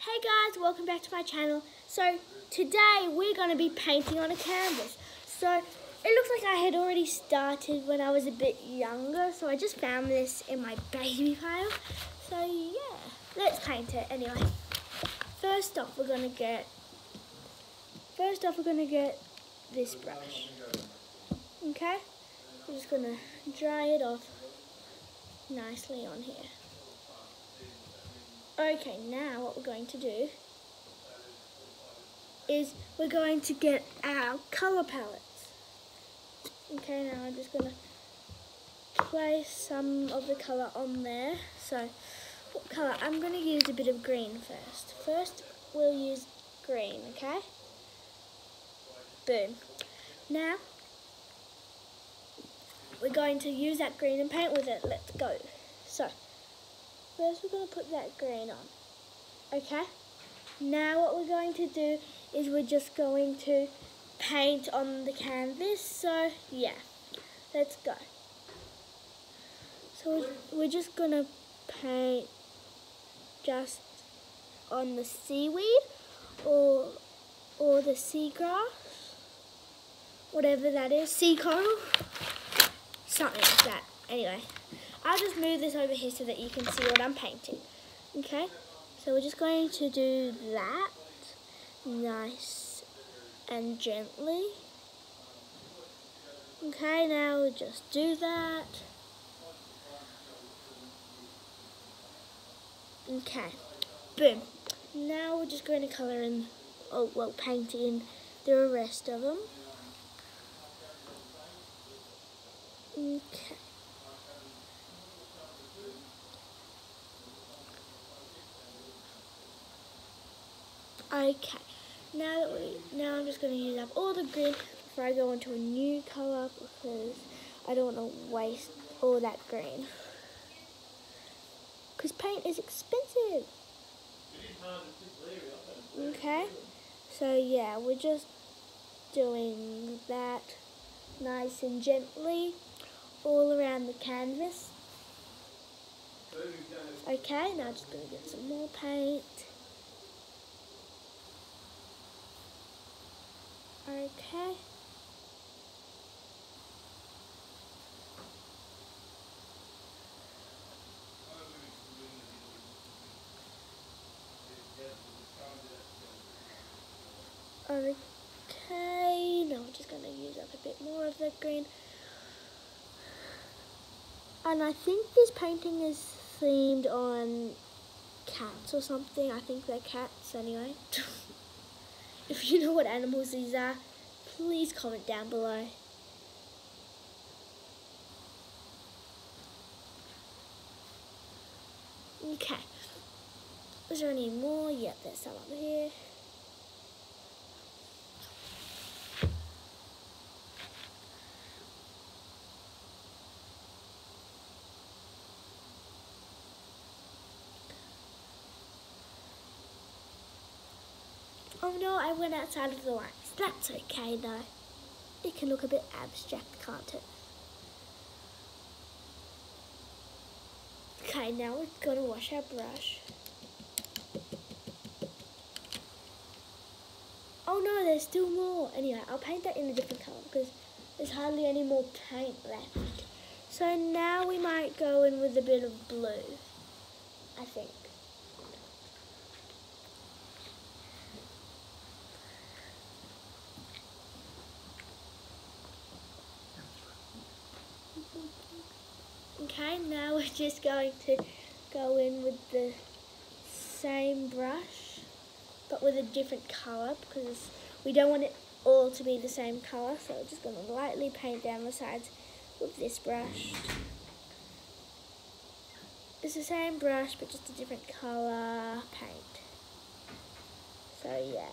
Hey guys, welcome back to my channel. So today we're going to be painting on a canvas. So it looks like I had already started when I was a bit younger, so I just found this in my baby pile. So yeah, let's paint it anyway. First off we're going to get this brush. Okay? We're just going to dry it off nicely on here. Okay, now what we're going to do is we're going to get our colour palettes. Okay, now I'm just going to place some of the colour on there. So, what colour? I'm going to use a bit of green first. First, we'll use green, okay? Boom. Now, we're going to use that green and paint with it. Let's go. So, first we're going to put that green on, okay? Now what we're going to do is we're just going to paint on the canvas, so yeah, let's go. So we're just going to paint just on the seaweed or the seagrass, whatever that is, sea coral, something like that. Anyway, I'll just move this over here so that you can see what I'm painting, okay? So we're just going to do that nice and gently. Okay, now we'll just do that. Okay, boom. Now we're just going to colour in, paint in the rest of them. Okay. Okay, now I'm just going to use up all the green before I go into a new colour because I don't want to waste all that green. Because paint is expensive. Okay, so yeah, we're just doing that nice and gently all around the canvas. Okay, now I'm just going to get some more paint. Okay. Okay, now I'm just going to use up a bit more of the green. And I think this painting is themed on cats or something. I think they're cats anyway. If you know what animals these are, please comment down below. Okay. Is there any more? Yep, there's some over here. Oh no, I went outside of the lines. That's okay though. It can look a bit abstract, can't it? Okay, now we're gonna wash our brush. Oh no, there's still more. Anyway, I'll paint that in a different colour because there's hardly any more paint left. So now we might go in with a bit of blue, I think. Okay, now we're just going to go in with the same brush, but with a different colour because we don't want it all to be the same colour, so we're just going to lightly paint down the sides with this brush. It's the same brush, but just a different colour paint. So yeah.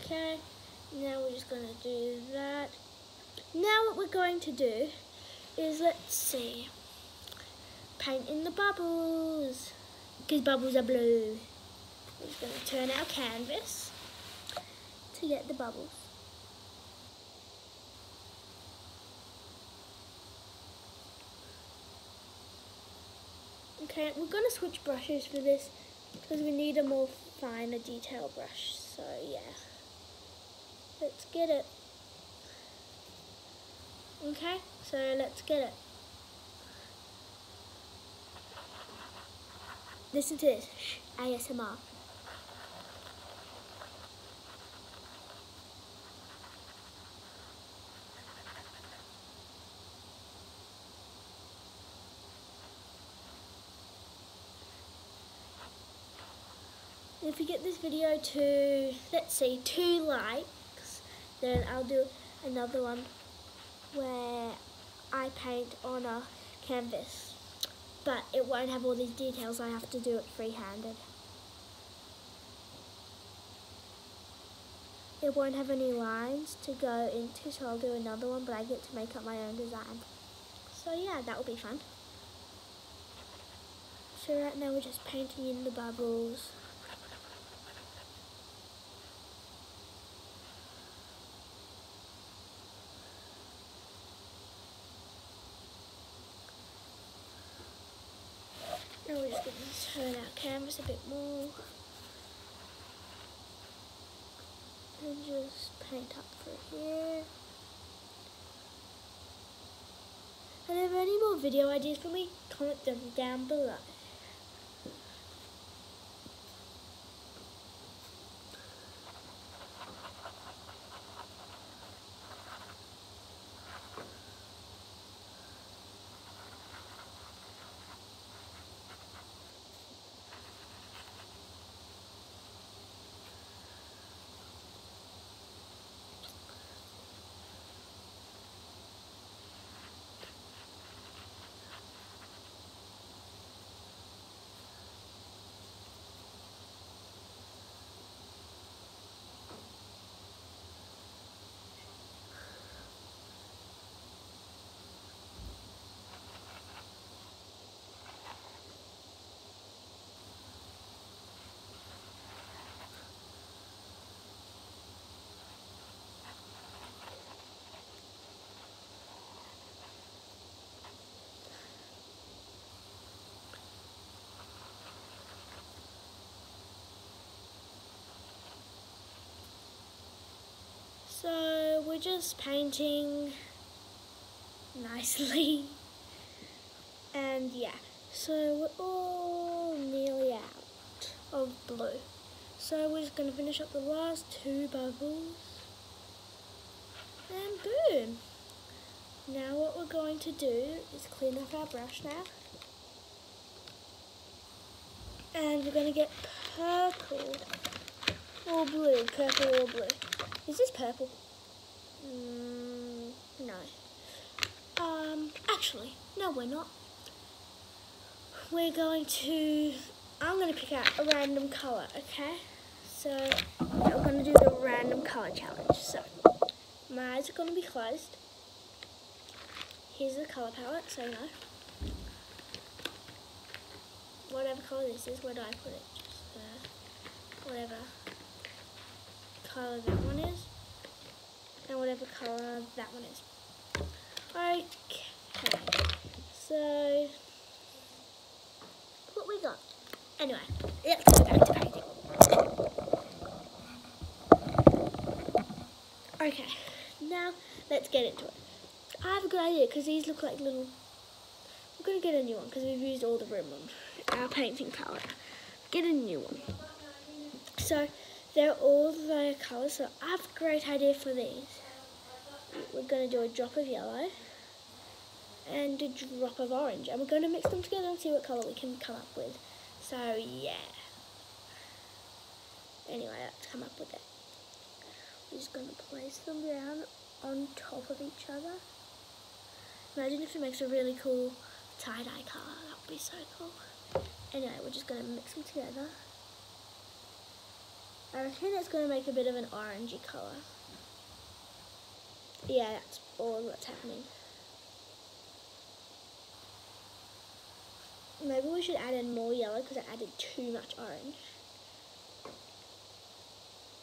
Okay, Now we're just going to do that. Now what we're going to do is, let's see, paint in the bubbles, because bubbles are blue. We're just going to turn our canvas to get the bubbles. Okay, we're going to switch brushes for this because we need a more finer detail brush, so yeah. Let's get it. Okay, so let's get it. Listen to this, ASMR. If you get this video to, let's say, 2 likes, then I'll do another one where I paint on a canvas. But it won't have all these details, I have to do it free-handed. It won't have any lines to go into, so I'll do another one, but I get to make up my own design. So yeah, that will be fun. So right now we're just painting in the bubbles. Now we're just going to turn our canvas a bit more. And just paint up through here. And if you have any more video ideas for me, comment them down below. So we're just painting nicely, and yeah, so we're all nearly out of blue. So we're just going to finish up the last 2 bubbles, and boom. Now what we're going to do is clean off our brush now, and we're going to get purple or blue, purple or blue. Is this purple? No. Actually, no we're not. I'm going to pick out a random colour, okay? So, we're going to do the random colour challenge. So, my eyes are going to be closed. Here's the colour palette, so you know. Whatever colour this is, where do I put it? Just whatever colour that one is, and whatever colour that one is. Okay, so what we got? Anyway, let's go back to painting. Okay, now let's get into it. I have a good idea because these look like little. We're gonna get a new one because we've used all the room on our painting palette. Get a new one. So they're all the colours, so I have a great idea for these. We're going to do a drop of yellow and a drop of orange, and we're going to mix them together and see what colour we can come up with. So yeah. Anyway, let's come up with it. We're just going to place them down on top of each other. Imagine if it makes a really cool tie-dye colour. That would be so cool. Anyway, we're just going to mix them together. I reckon it's going to make a bit of an orangey colour. yeah, that's all that's happening. Maybe we should add in more yellow because I added too much orange.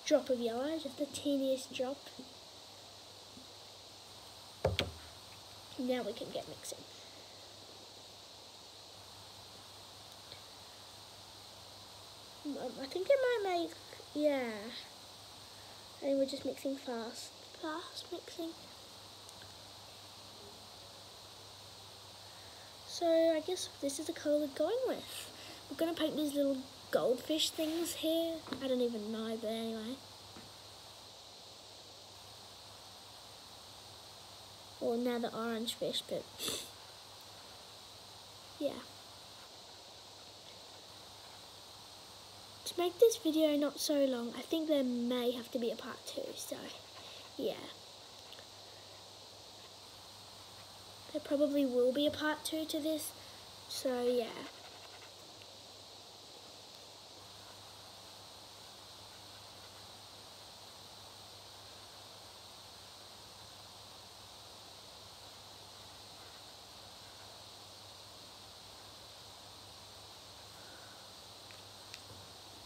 Drop of yellow, just the teeniest drop. Now we can get mixing. I think it might make, yeah. And we're just mixing fast mixing. So I guess this is the colour we're going with. We're going to paint these little goldfish things here. I don't even know, but anyway. Well, now the orange fish, but yeah. To make this video not so long, I think there may have to be a part 2, so yeah. There probably will be a part 2 to this, so yeah.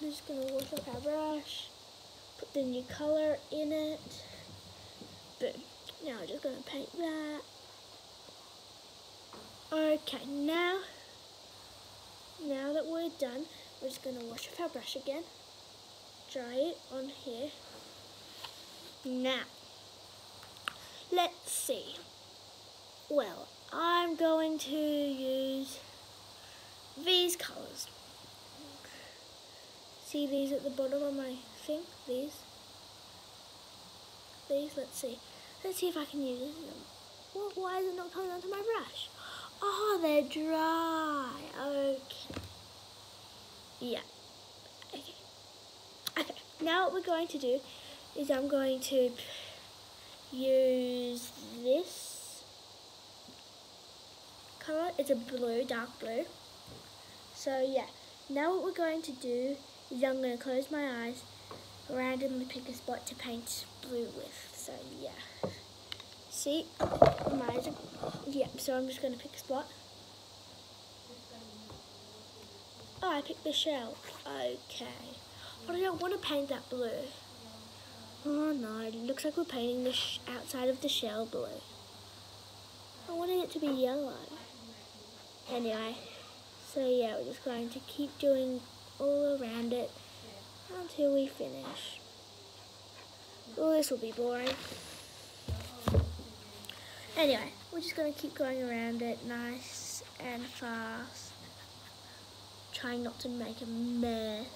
I'm just going to wash off our brush, put the new colour in it. Boom. Now I'm just going to paint that. Okay, now that we're done, we're just going to wash off our brush again, dry it on here. Now, let's see. Well, I'm going to use these colours. See these at the bottom of my thing? These, let's see. Let's see if I can use them. Well, why is it not coming onto my brush? Oh, they're dry. Okay. Yeah. Okay. Now what we're going to do is I'm going to use this colour. It's a blue, dark blue. So yeah. Now what we're going to do is I'm going to close my eyes, randomly pick a spot to paint blue with. So yeah. See, my eyes are, yeah, so I'm just going to pick a spot. Oh, I picked the shell. Okay. But I don't want to paint that blue. Oh no, it looks like we're painting the outside of the shell blue. I wanted it to be yellow. Anyway, so yeah, we're just going to keep doing all around it until we finish. Well, this will be boring. Anyway, we're just going to keep going around it nice and fast, trying not to make a mess.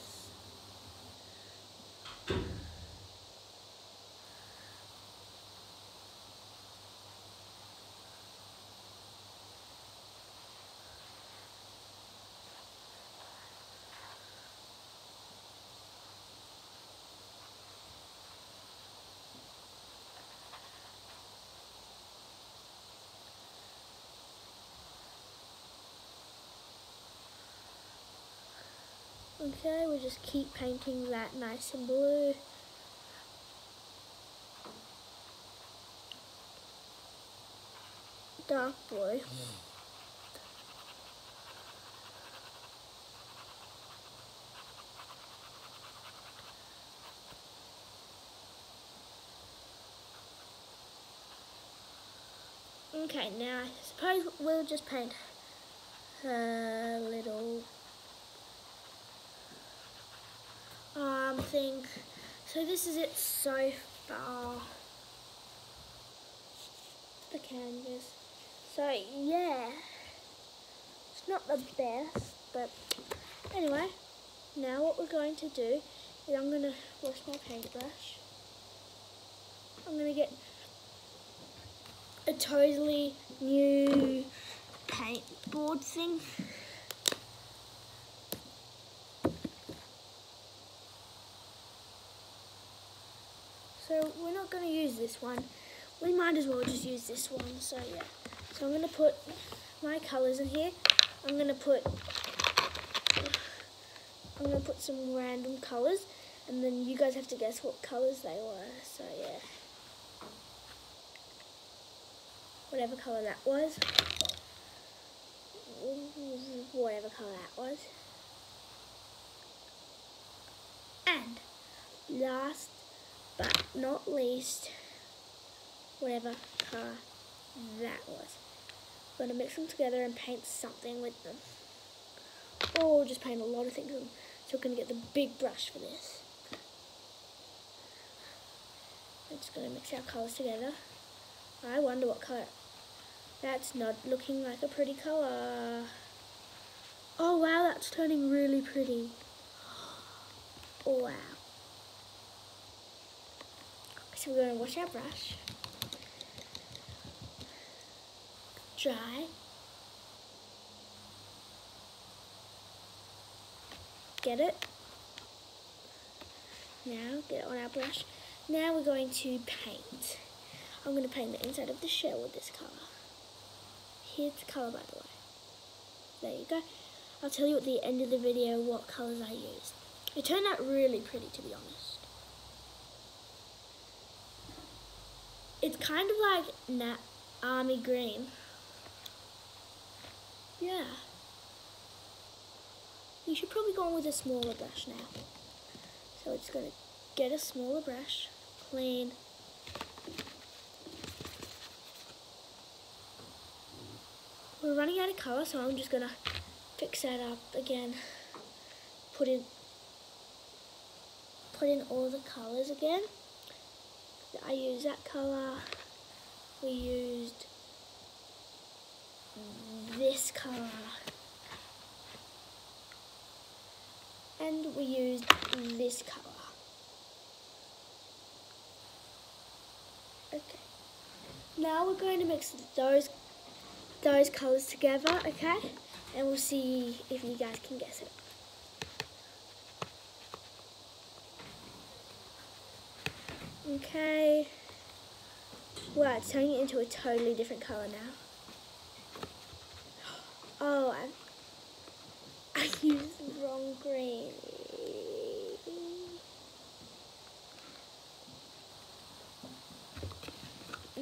Okay, we'll just keep painting that nice and blue. Dark blue. Okay, now I suppose we'll just paint a little thing. So this is it so far. The canvas. So yeah, it's not the best, but anyway, now what we're going to do is I'm going to wash my paintbrush. I'm going to get a totally new paint board thing. So we're not going to use this one. We might as well just use this one. So yeah. So I'm going to put my colours in here. I'm going to put some random colours, and then you guys have to guess what colours they were. So yeah. whatever colour that was. Whatever colour that was. And last but not least, whatever colour that was. I'm going to mix them together and paint something with them. Or just paint a lot of things with them. So we're going to get the big brush for this. I'm just going to mix our colours together. I wonder what colour. That's not looking like a pretty colour. Oh wow, that's turning really pretty. Wow. So we're going to wash our brush. Dry. Get it? Now get it on our brush. Now we're going to paint. I'm going to paint the inside of the shell with this colour. Here's the colour, by the way. There you go. I'll tell you at the end of the video what colours I used. It turned out really pretty, to be honest. It's kind of like army green. Yeah. You should probably go on with a smaller brush now. So we're just going to get a smaller brush, clean. We're running out of colour, so I'm just going to fix that up again. Put in all the colours again. I used that colour. We used this colour. And we used this colour. Okay. Now we're going to mix those colours together, okay? And we'll see if you guys can guess it. Okay. Wow, it's turning it into a totally different colour now. Oh, I used the wrong green.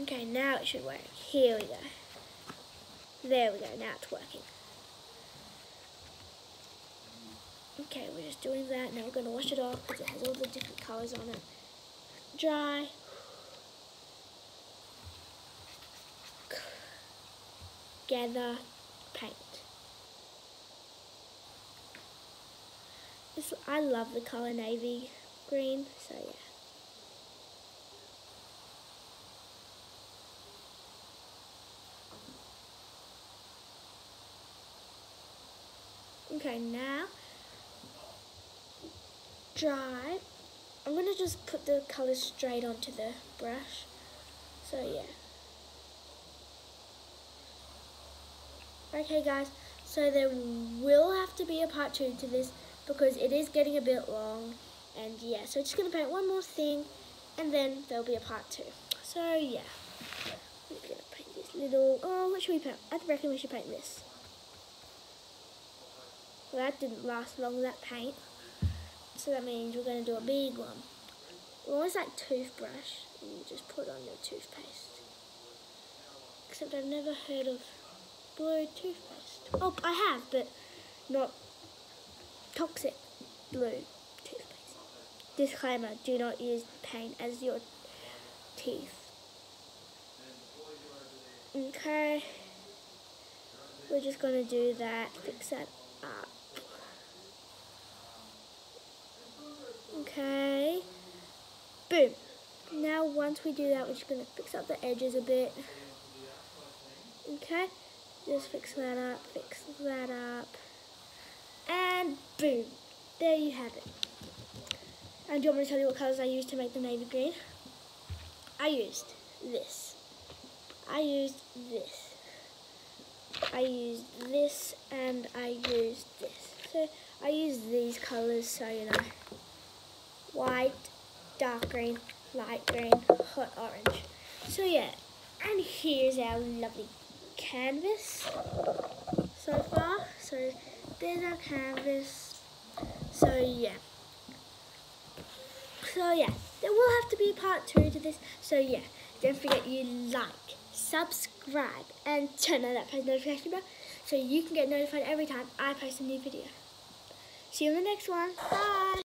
Okay, now it should work. Here we go. There we go, now it's working. Okay, we're just doing that. Now we're going to wash it off because it has all the different colours on it. Dry. Gather, paint. I love the colour navy green, so yeah. Okay, now dry. I'm going to just put the colours straight onto the brush. So yeah. Okay guys, so there will have to be a part 2 to this because it is getting a bit long. And yeah, so just going to paint one more thing and then there'll be a part 2. So yeah. We're going to paint this little, what should we paint? I reckon we should paint this. Well, that didn't last long, that paint. So that means we're going to do a big one. Almost like toothbrush. And you just put on your toothpaste. Except I've never heard of blue toothpaste. Oh, I have, but not toxic blue toothpaste. Disclaimer, do not use paint as your teeth. Okay. We're just going to do that, fix that up. Okay, boom. Now once we do that, we're just going to fix up the edges a bit. Okay, just fix that up, and boom, there you have it. And do you want me to tell you what colours I used to make the navy green? I used this, I used this, and I used this. So I used these colours, so you know. White, dark green, light green, hot orange. So yeah, and here's our lovely canvas so far. So there's our canvas. So yeah, there will have to be a part 2 to this. So yeah, don't forget you like, subscribe, and turn on that post notification bell so you can get notified every time I post a new video. See you in the next one. Bye!